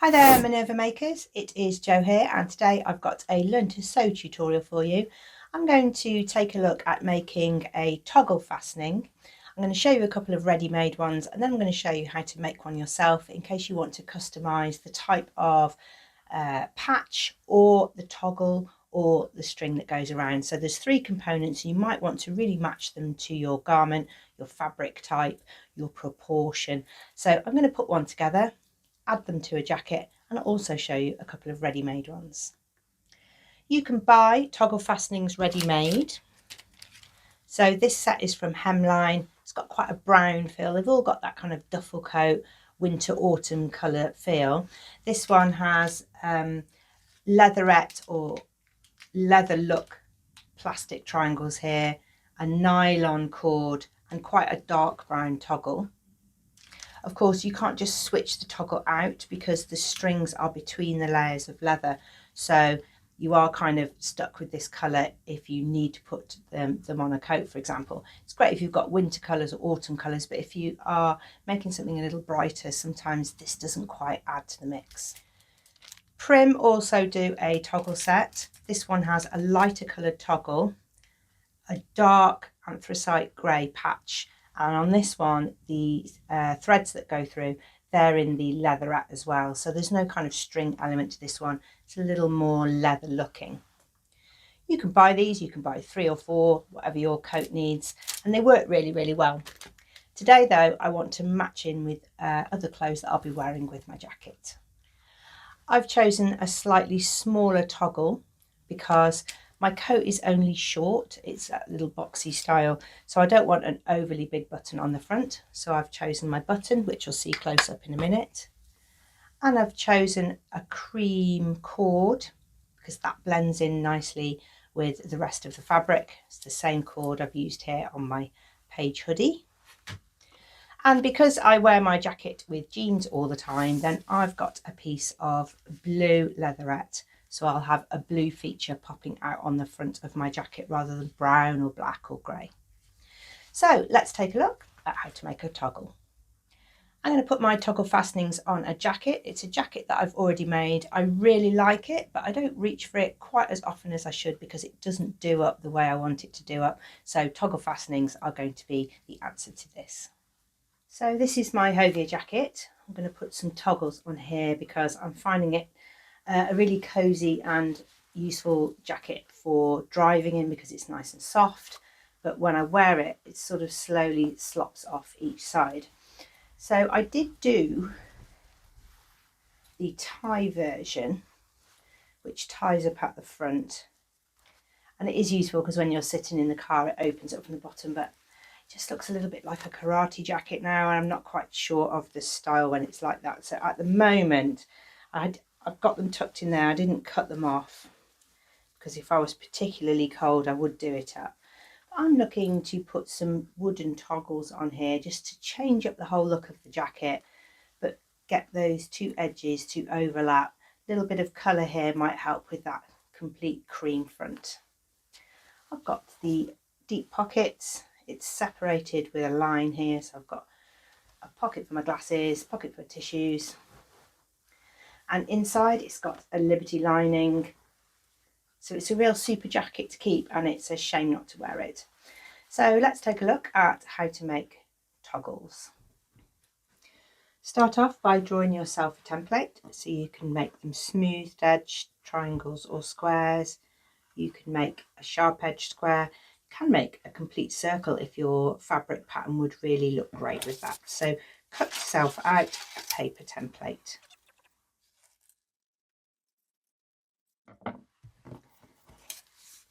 Hi there Minerva makers, it is Jo here, and today I've got a learn to sew tutorial for you. I'm going to take a look at making a toggle fastening. I'm going to show you a couple of ready-made ones, and then I'm going to show you how to make one yourself in case you want to customize the type of patch or the toggle or the string that goes around. So there's three components. You might want to really match them to your garment, your fabric type, your proportion. So I'm going to put one together, add them to a jacket, and I'll also show you a couple of ready-made ones. You can buy toggle fastenings ready-made. So this set is from Hemline. It's got quite a brown feel. They've all got that kind of duffel coat, winter autumn colour feel. This one has leatherette or leather look plastic triangles here, a nylon cord, and quite a dark brown toggle. Of course, you can't just switch the toggle out because the strings are between the layers of leather. So you are kind of stuck with this colour if you need to put them on a coat, for example. It's great if you've got winter colours or autumn colours, but if you are making something a little brighter, sometimes this doesn't quite add to the mix. Prim also do a toggle set. This one has a lighter coloured toggle, a dark anthracite grey patch, and on this one the threads that go through, they're in the leatherette as well, so there's no kind of string element to this one. It's a little more leather looking. You can buy these, you can buy 3 or 4, whatever your coat needs, and they work really well. Today though, I want to match in with other clothes that I'll be wearing with my jacket. I've chosen a slightly smaller toggle because my coat is only short, it's that little boxy style, so I don't want an overly big button on the front. So I've chosen my button, which you'll see close up in a minute. And I've chosen a cream cord because that blends in nicely with the rest of the fabric. It's the same cord I've used here on my page hoodie. And because I wear my jacket with jeans all the time, then I've got a piece of blue leatherette. So I'll have a blue feature popping out on the front of my jacket rather than brown or black or grey. So let's take a look at how to make a toggle. I'm going to put my toggle fastenings on a jacket. It's a jacket that I've already made. I really like it, but I don't reach for it quite as often as I should because it doesn't do up the way I want it to do up. So toggle fastenings are going to be the answer to this. So this is my Hovia jacket. I'm going to put some toggles on here because I'm finding it a really cozy and useful jacket for driving in because it's nice and soft, but when I wear it, it sort of slowly slops off each side. So I did do the tie version, which ties up at the front, and it is useful because when you're sitting in the car it opens up from the bottom, but it just looks a little bit like a karate jacket now, and I'm not quite sure of the style when it's like that. So at the moment I've got them tucked in there. I didn't cut them off because if I was particularly cold I would do it up. But I'm looking to put some wooden toggles on here just to change up the whole look of the jacket, but get those two edges to overlap. A little bit of colour here might help with that complete cream front. I've got the deep pockets. It's separated with a line here, so I've got a pocket for my glasses, pocket for tissues, and inside it's got a Liberty lining. So it's a real super jacket to keep, and it's a shame not to wear it. So let's take a look at how to make toggles. Start off by drawing yourself a template so you can make them smoothed edge triangles or squares. You can make a sharp edge square. You can make a complete circle if your fabric pattern would really look great with that. So cut yourself out a paper template.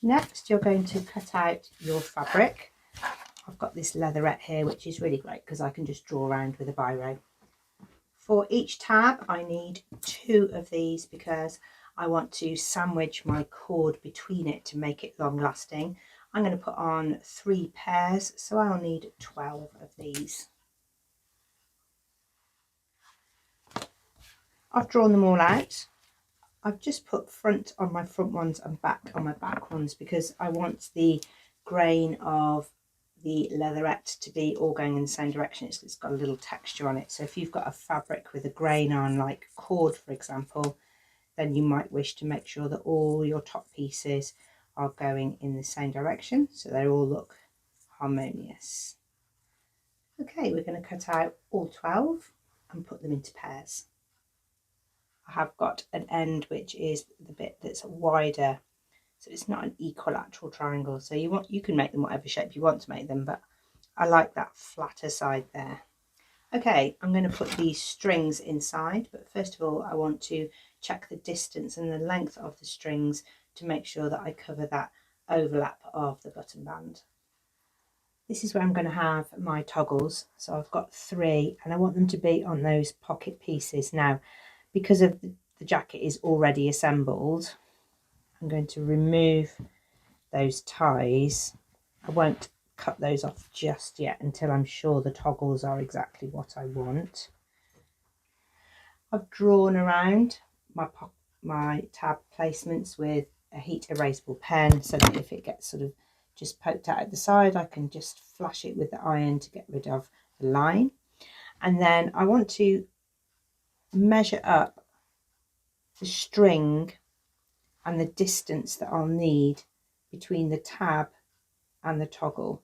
Next, you're going to cut out your fabric. I've got this leatherette here, which is really great because I can just draw around with a biro. For each tab, I need 2 of these because I want to sandwich my cord between it to make it long lasting. I'm going to put on 3 pairs, so I'll need 12 of these. I've drawn them all out. I've just put front on my front ones and back on my back ones because I want the grain of the leatherette to be all going in the same direction. It's got a little texture on it. So if you've got a fabric with a grain on, like cord for example, then you might wish to make sure that all your top pieces are going in the same direction so they all look harmonious. Okay, we're going to cut out all 12 and put them into pairs. I have got an end which is the bit that's wider, so it's not an equilateral triangle, so you can make them whatever shape you want to make them, but I like that flatter side there. Okay, I'm going to put these strings inside, but first of all I want to check the distance and the length of the strings to make sure that I cover that overlap of the button band. This is where I'm going to have my toggles, so I've got 3 and I want them to be on those pocket pieces. Now, because of the jacket is already assembled, I'm going to remove those ties. I won't cut those off just yet until I'm sure the toggles are exactly what I want. I've drawn around my tab placements with a heat erasable pen so that if it gets sort of just poked out at the side, I can just flash it with the iron to get rid of the line. And then I want to measure up the string and the distance that I'll need between the tab and the toggle.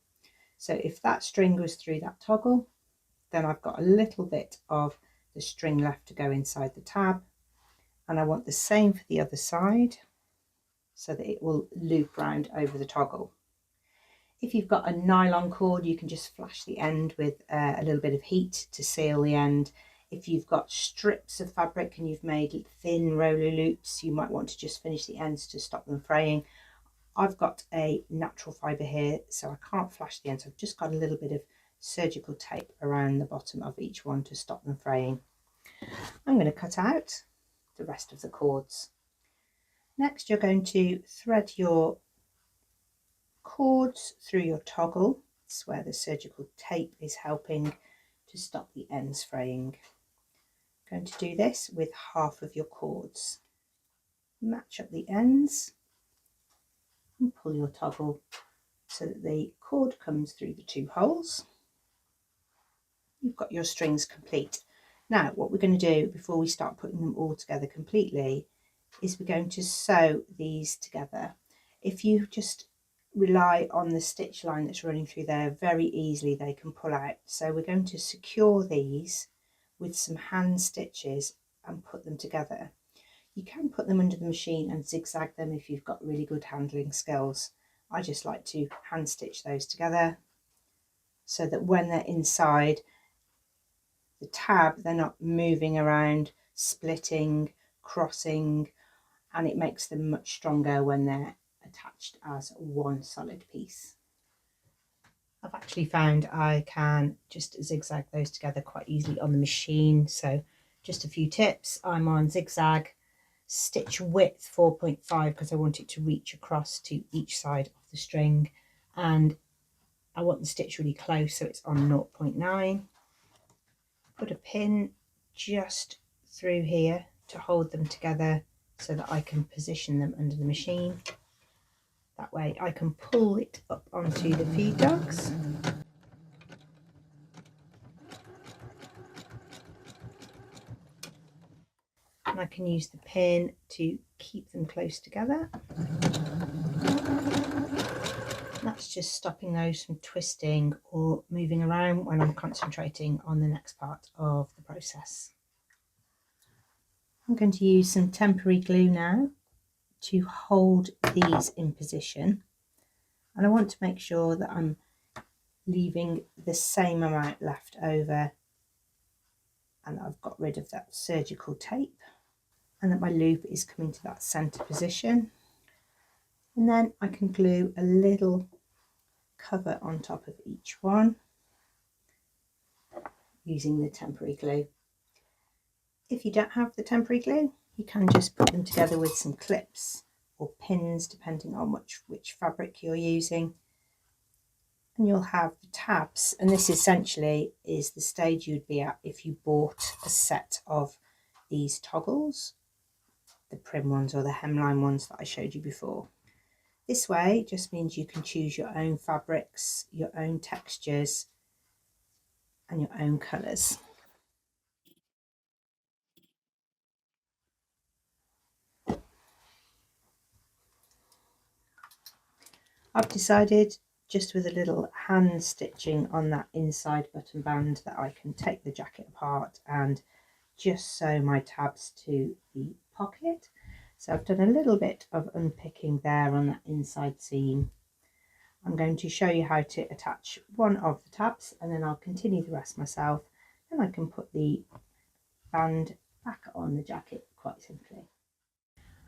So if that string goes through that toggle, then I've got a little bit of the string left to go inside the tab, and I want the same for the other side so that it will loop round over the toggle. If you've got a nylon cord, you can just flash the end with a little bit of heat to seal the end. If you've got strips of fabric and you've made thin roller loops, you might want to just finish the ends to stop them fraying. I've got a natural fibre here, so I can't flash the ends. I've just got a little bit of surgical tape around the bottom of each one to stop them fraying. I'm going to cut out the rest of the cords. Next, you're going to thread your cords through your toggle. It's where the surgical tape is helping to stop the ends fraying. I'm going to do this with half of your cords. Match up the ends and pull your toggle so that the cord comes through the 2 holes. You've got your strings complete. Now what we're going to do before we start putting them all together completely is we're going to sew these together. If you just rely on the stitch line that's running through there, very easily they can pull out. So we're going to secure these with some hand stitches and put them together. You can put them under the machine and zigzag them if you've got really good handling skills. I just like to hand stitch those together so that when they're inside the tab, they're not moving around, splitting, crossing, and it makes them much stronger when they're attached as one solid piece. I've actually found I can just zigzag those together quite easily on the machine. So just a few tips. I'm on zigzag, stitch width 4.5 because I want it to reach across to each side of the string, and I want the stitch really close, so it's on 0.9. Put a pin just through here to hold them together so that I can position them under the machine. That way I can pull it up onto the feed dogs. And I can use the pin to keep them close together. That's just stopping those from twisting or moving around when I'm concentrating on the next part of the process. I'm going to use some temporary glue now to hold these in position, and I want to make sure that I'm leaving the same amount left over and I've got rid of that surgical tape, and that my loop is coming to that center position. And then I can glue a little cover on top of each one using the temporary glue. If you don't have the temporary glue, you can just put them together with some clips or pins depending on which fabric you're using, and you'll have the tabs. And this essentially is the stage you'd be at if you bought a set of these toggles, the prim ones or the hemline ones that I showed you before. This way just means you can choose your own fabrics, your own textures and your own colours. I've decided, just with a little hand stitching on that inside button band, that I can take the jacket apart and just sew my tabs to the pocket. So I've done a little bit of unpicking there on that inside seam. I'm going to show you how to attach one of the tabs and then I'll continue the rest myself, and I can put the band back on the jacket quite simply.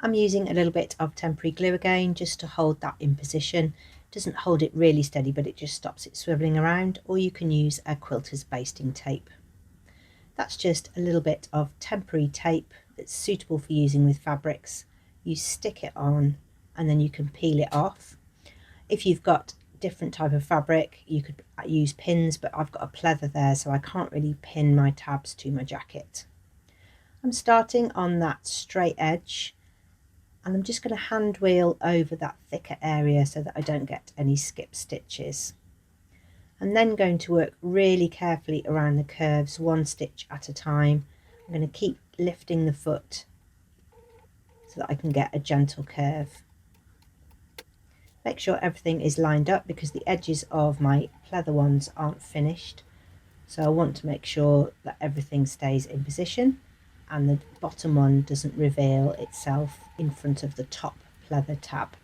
I'm using a little bit of temporary glue again just to hold that in position. It doesn't hold it really steady, but it just stops it swiveling around, or you can use a quilter's basting tape. That's just a little bit of temporary tape that's suitable for using with fabrics. You stick it on and then you can peel it off. If you've got different type of fabric, you could use pins, but I've got a pleather there, so I can't really pin my tabs to my jacket. I'm starting on that straight edge and I'm just going to hand wheel over that thicker area so that I don't get any skip stitches. I'm then going to work really carefully around the curves, one stitch at a time. I'm going to keep lifting the foot so that I can get a gentle curve. Make sure everything is lined up because the edges of my pleather ones aren't finished. So I want to make sure that everything stays in position and the bottom one doesn't reveal itself in front of the top pleather tab.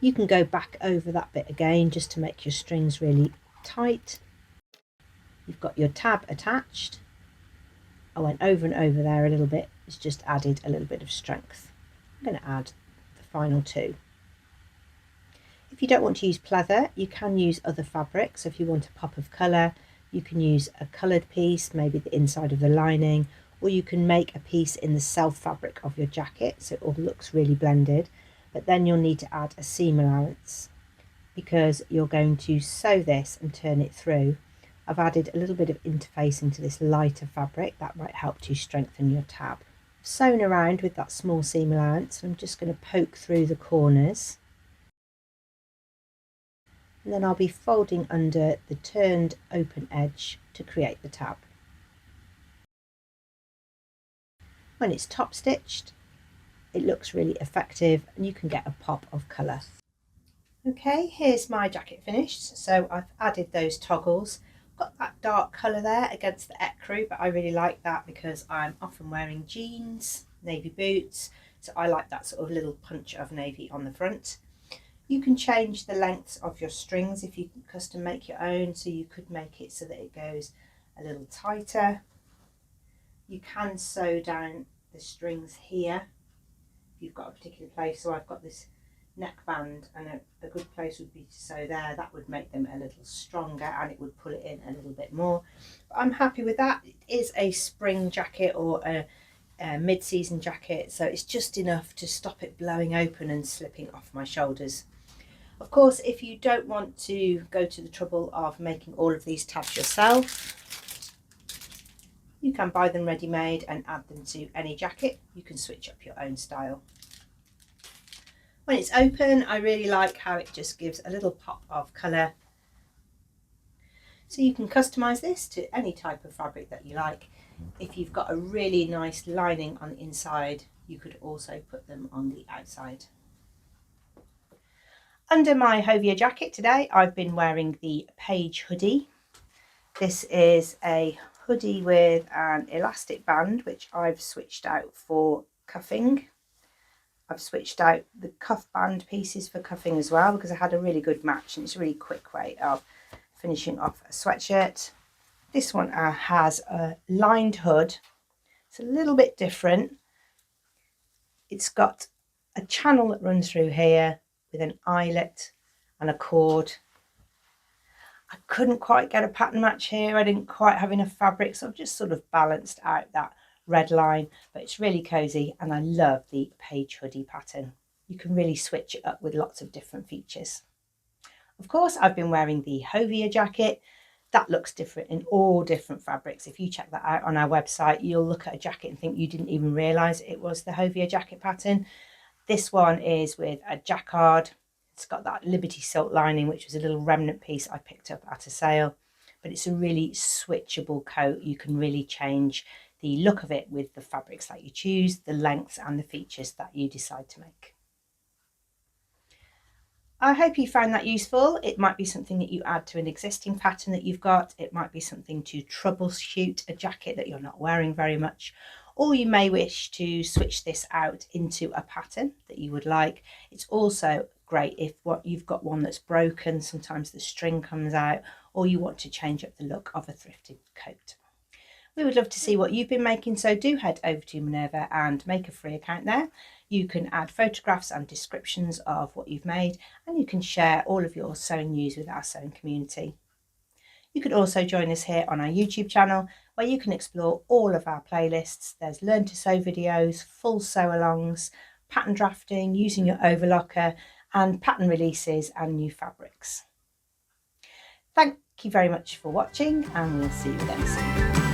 You can go back over that bit again just to make your strings really tight. You've got your tab attached. I went over and over there a little bit. It's just added a little bit of strength. I'm going to add the final two. If you don't want to use pleather, you can use other fabrics. If you want a pop of colour, you can use a coloured piece, maybe the inside of the lining, or you can make a piece in the self fabric of your jacket so it all looks really blended. But then you'll need to add a seam allowance because you're going to sew this and turn it through. I've added a little bit of interface into this lighter fabric that might help to strengthen your tab. Sewn around with that small seam allowance, I'm just going to poke through the corners. And then I'll be folding under the turned open edge to create the tab. When it's top stitched, it looks really effective and you can get a pop of colour. Okay, here's my jacket finished. So I've added those toggles. Got that dark colour there against the ecru, but I really like that because I'm often wearing jeans, navy boots, so I like that sort of little punch of navy on the front. You can change the lengths of your strings if you custom make your own, so you could make it so that it goes a little tighter. You can sew down the strings here if you've got a particular place. So I've got this neckband and a good place would be to sew there. That would make them a little stronger and it would pull it in a little bit more. But I'm happy with that. It is a spring jacket or a mid-season jacket, so it's just enough to stop it blowing open and slipping off my shoulders. Of course, if you don't want to go to the trouble of making all of these tabs yourself, you can buy them ready-made and add them to any jacket. You can switch up your own style. When it's open, I really like how it just gives a little pop of colour. So you can customise this to any type of fabric that you like. If you've got a really nice lining on the inside, you could also put them on the outside. Under my Outerwear jacket today, I've been wearing the Page hoodie. This is a hoodie with an elastic band, which I've switched out for cuffing. I've switched out the cuff band pieces for cuffing as well because I had a really good match and it's a really quick way of finishing off a sweatshirt. This one has a lined hood. It's a little bit different. It's got a channel that runs through here with an eyelet and a cord. I couldn't quite get a pattern match here. I didn't quite have enough fabric, so I've just sort of balanced out that red line, but it's really cozy and I love the Page hoodie pattern. You can really switch it up with lots of different features. Of course, I've been wearing the Outerwear jacket. That looks different in all different fabrics. If you check that out on our website, you'll look at a jacket and think you didn't even realise it was the Outerwear jacket pattern. This one is with a jacquard. It's got that Liberty silk lining, which was a little remnant piece I picked up at a sale, but it's a really switchable coat. You can really change the look of it with the fabrics that you choose, the lengths and the features that you decide to make. I hope you found that useful. It might be something that you add to an existing pattern that you've got. It might be something to troubleshoot a jacket that you're not wearing very much. Or you may wish to switch this out into a pattern that you would like. It's also great if you've got one that's broken, sometimes the string comes out, or you want to change up the look of a thrifted coat. We would love to see what you've been making, so do head over to Minerva and make a free account there. You can add photographs and descriptions of what you've made, and you can share all of your sewing news with our sewing community. You can also join us here on our YouTube channel, where you can explore all of our playlists. There's learn to sew videos, full sew alongs, pattern drafting, using your overlocker, and pattern releases and new fabrics. Thank you very much for watching, and we'll see you again soon.